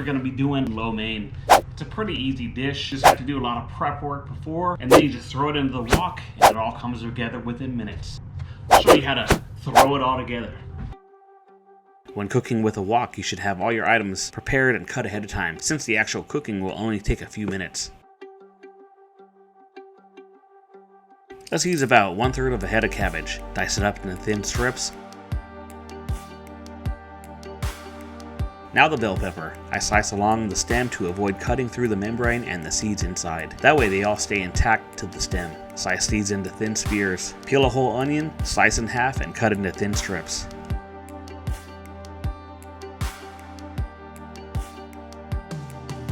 going to be doing lo mein. It's a pretty easy dish. You just have to do a lot of prep work before, and then you just throw it into the wok, and it all comes together within minutes. I'll show you how to throw it all together. When cooking with a wok, you should have all your items prepared and cut ahead of time, since the actual cooking will only take a few minutes. Let's use about 1/3 of a head of cabbage. Dice it up into thin strips. Now the bell pepper. I slice along the stem to avoid cutting through the membrane and the seeds inside. That way they all stay intact to the stem. Slice these into thin spears. Peel a whole onion, slice in half, and cut into thin strips.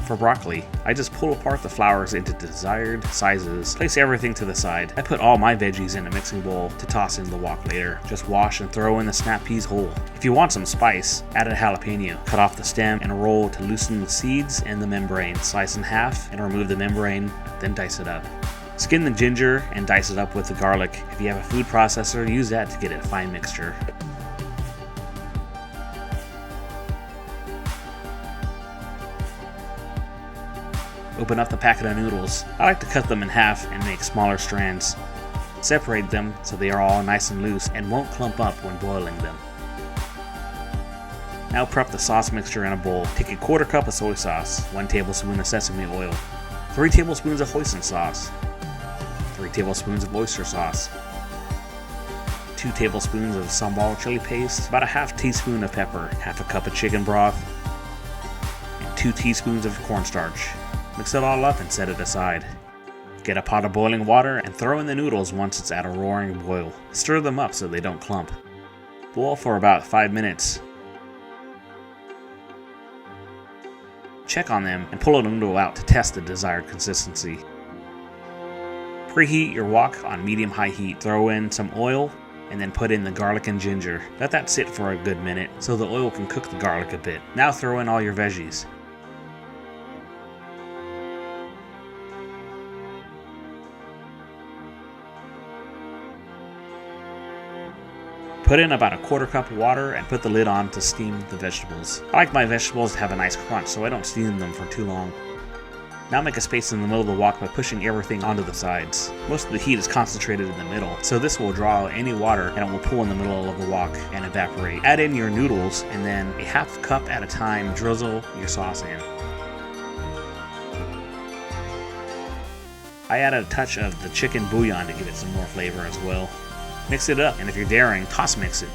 For broccoli, I just pull apart the flowers into desired sizes, place everything to the side. I put all my veggies in a mixing bowl to toss in the wok later. Just wash and throw in the snap peas whole. If you want some spice, add a jalapeno. Cut off the stem and roll to loosen the seeds and the membrane. Slice in half and remove the membrane, then dice it up. Skin the ginger and dice it up with the garlic. If you have a food processor, use that to get a fine mixture. Open up the packet of noodles. I like to cut them in half and make smaller strands. Separate them so they are all nice and loose and won't clump up when boiling them. Now prep the sauce mixture in a bowl. Take a 1/4 cup of soy sauce, 1 tablespoon of sesame oil, 3 tablespoons of Hoison sauce, 3 tablespoons of oyster sauce, 2 tablespoons of Sambal chili paste, about a 1/2 teaspoon of pepper, 1/2 cup of chicken broth, and 2 teaspoons of cornstarch. Mix it all up and set it aside. Get a pot of boiling water and throw in the noodles once it's at a roaring boil. Stir them up so they don't clump. Boil for about 5 minutes. Check on them and pull a noodle out to test the desired consistency. Preheat your wok on medium-high heat. Throw in some oil and then put in the garlic and ginger. Let that sit for a good minute so the oil can cook the garlic a bit. Now throw in all your veggies. Put in about a 1/4 cup of water and put the lid on to steam the vegetables. I like my vegetables to have a nice crunch, so I don't steam them for too long. Now make a space in the middle of the wok by pushing everything onto the sides. Most of the heat is concentrated in the middle, so this will draw any water and it will pool in the middle of the wok and evaporate. Add in your noodles and then a 1/2 cup at a time drizzle your sauce in. I add a touch of the chicken bouillon to give it some more flavor as well. Mix it up, and if you're daring, toss mix it.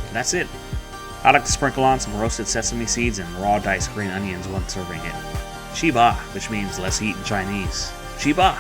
And that's it. I like to sprinkle on some roasted sesame seeds and raw diced green onions when serving it. Shiba, which means let's eat in Chinese. Shiba!